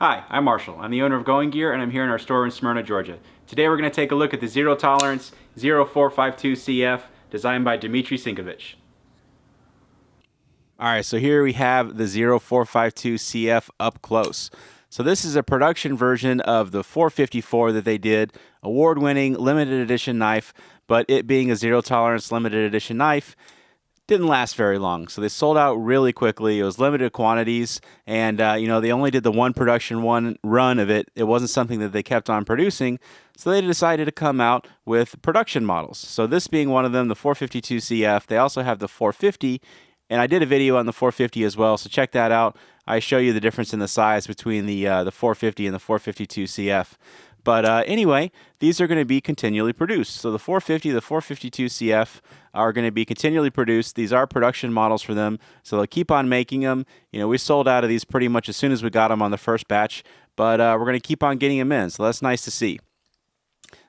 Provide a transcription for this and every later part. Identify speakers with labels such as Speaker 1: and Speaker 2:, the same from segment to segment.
Speaker 1: Hi, I'm Marshall. I'm the owner of Going Gear and I'm here in our store in Smyrna, Georgia. Today we're going to take a look at the Zero Tolerance 0452CF designed by Dmitry Sinkevich. All right, so here we have the 0452CF up close. So this is a production version of the 454 that they did, award-winning limited edition knife, but it being a zero tolerance limited edition knife, didn't last very long. So they sold out really quickly. It was limited quantities, and they only did the one run of it. It wasn't something that they kept on producing, so they decided to come out with production models. So this being one of them, the 452CF. They also have the 450, and I did a video on the 450 as well, so check that out. I show you the difference in the size between the 450 and the 452CF. But anyway, these are going to be continually produced. So the 450, the 452CF are going to be continually produced. These are production models for them, so they'll keep on making them. We sold out of these pretty much as soon as we got them on the first batch, but we're going to keep on getting them in, so that's nice to see.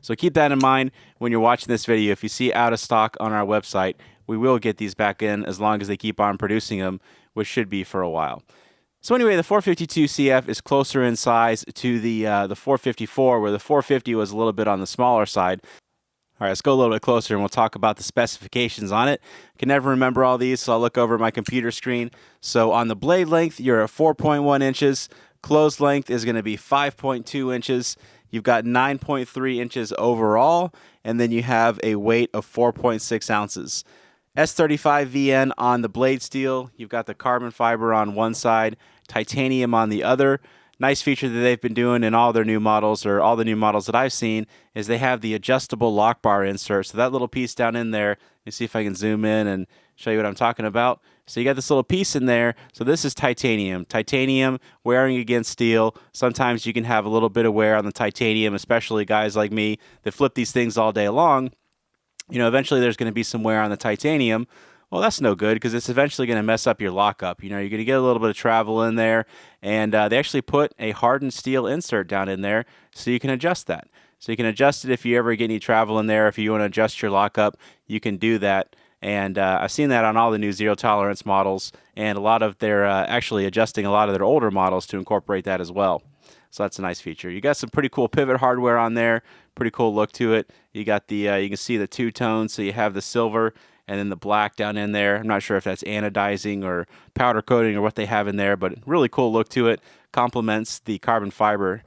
Speaker 1: So keep that in mind when you're watching this video. If you see out of stock on our website, we will get these back in as long as they keep on producing them, which should be for a while. So anyway, the 452CF is closer in size to the 454, where the 450 was a little bit on the smaller side. All right, let's go a little bit closer and we'll talk about the specifications on it. I can never remember all these, so I'll look over at my computer screen. So on the blade length, you're at 4.1 inches. Closed length is going to be 5.2 inches. You've got 9.3 inches overall, and then you have a weight of 4.6 ounces. S35VN on the blade steel. You've got the carbon fiber on one side, titanium on the other. Nice feature that they've been doing in all their new models, or all the new models that I've seen, is they have the adjustable lock bar insert. So that little piece down in there, let me see if I can zoom in and show you what I'm talking about. So you got this little piece in there. So this is titanium. Titanium wearing against steel. Sometimes you can have a little bit of wear on the titanium, especially guys like me that flip these things all day long. Eventually there's going to be some wear on the titanium. Well, that's no good because it's eventually going to mess up your lockup. You're going to get a little bit of travel in there, and they actually put a hardened steel insert down in there so you can adjust that. So you can adjust it if you ever get any travel in there. If you want to adjust your lockup, you can do that. And I've seen that on all the new zero tolerance models, and a lot of they're actually adjusting a lot of their older models to incorporate that as well. So that's a nice feature. You got some pretty cool pivot hardware on there. Pretty cool look to it. You got the you can see the two tones. So you have the silver and then the black down in there. I'm not sure if that's anodizing or powder coating or what they have in there, but really cool look to it. Complements the carbon fiber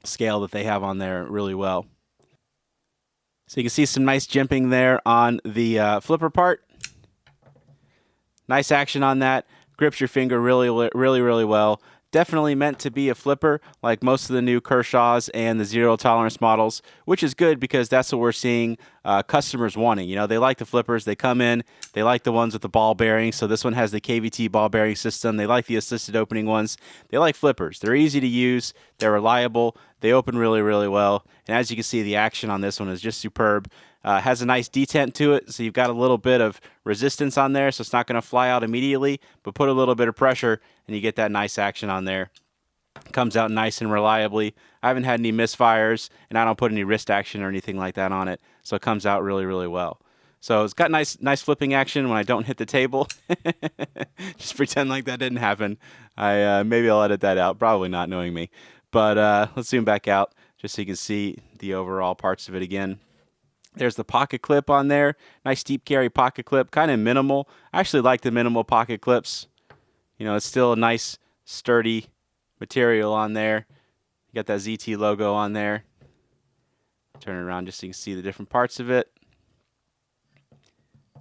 Speaker 1: scale that they have on there really well. So you can see some nice jimping there on the flipper part. Nice action on that. Grips your finger really well. Definitely meant to be a flipper like most of the new Kershaws and the zero tolerance models, which is good because that's what we're seeing customers wanting. They like the flippers. They come in. They like the ones with the ball bearing. So this one has the KVT ball bearing system. They like the assisted opening ones. They like flippers. They're easy to use. They're reliable. They open really well. And as you can see, the action on this one is just superb. Has a nice detent to it, so you've got a little bit of resistance on there, so it's not going to fly out immediately, but put a little bit of pressure, and you get that nice action on there. Comes out nice and reliably. I haven't had any misfires, and I don't put any wrist action or anything like that on it, so it comes out really well. So it's got nice flipping action when I don't hit the table. Just pretend like that didn't happen. Maybe I'll edit that out. Probably not, knowing me. But let's zoom back out just so you can see the overall parts of it again. There's the pocket clip on there. Nice deep carry pocket clip, kind of minimal. I actually like the minimal pocket clips. It's still a nice, sturdy material on there. You got that ZT logo on there. Turn it around just so you can see the different parts of it.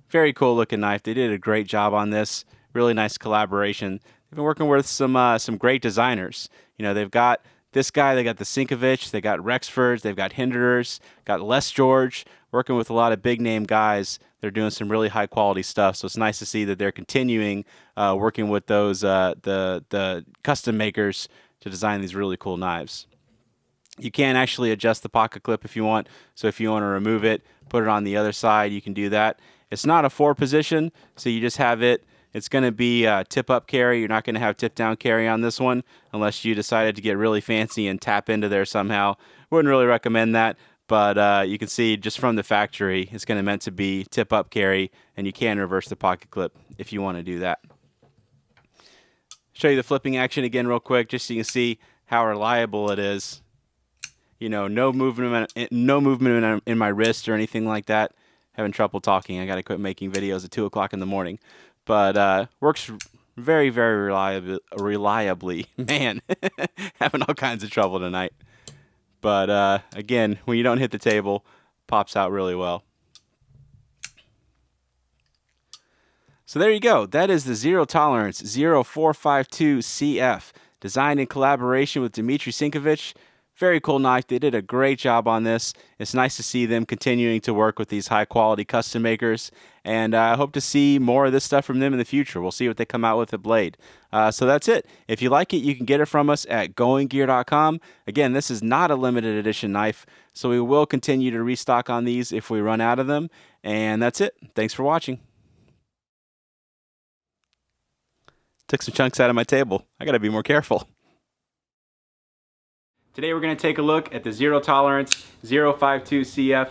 Speaker 1: Very cool looking knife. They did a great job on this. Really nice collaboration. They've been working with some great designers. They've got this guy, they got the Sinkevich, they got Rexfords, they've got Hinderers, got Les George, working with a lot of big name guys. They're doing some really high quality stuff, so it's nice to see that they're continuing working with those the custom makers to design these really cool knives. You can actually adjust the pocket clip if you want, so if you want to remove it, put it on the other side, you can do that. It's not a 4 position, so you just have it. It's going to be tip-up carry. You're not going to have tip-down carry on this one unless you decided to get really fancy and tap into there somehow. Wouldn't really recommend that, but you can see just from the factory, it's going to meant to be tip-up carry, and you can reverse the pocket clip if you want to do that. Show you the flipping action again real quick, just so you can see how reliable it is. You know, no movement in my wrist or anything like that. Having trouble talking. I got to quit making videos at 2 o'clock in the morning. But works very, very reliably. Man, having all kinds of trouble tonight. But again, when you don't hit the table, pops out really well. So there you go. That is the Zero Tolerance 0452 CF, designed in collaboration with Dmitry Sinkevich. Very cool knife. They did a great job on this. It's nice to see them continuing to work with these high-quality custom makers, and I hope to see more of this stuff from them in the future. We'll see what they come out with at Blade. So that's it. If you like it, you can get it from us at goinggear.com. Again, this is not a limited edition knife, so we will continue to restock on these if we run out of them. And that's it. Thanks for watching. Took some chunks out of my table. I got to be more careful. Today we're going to take a look at the Zero Tolerance 052 CF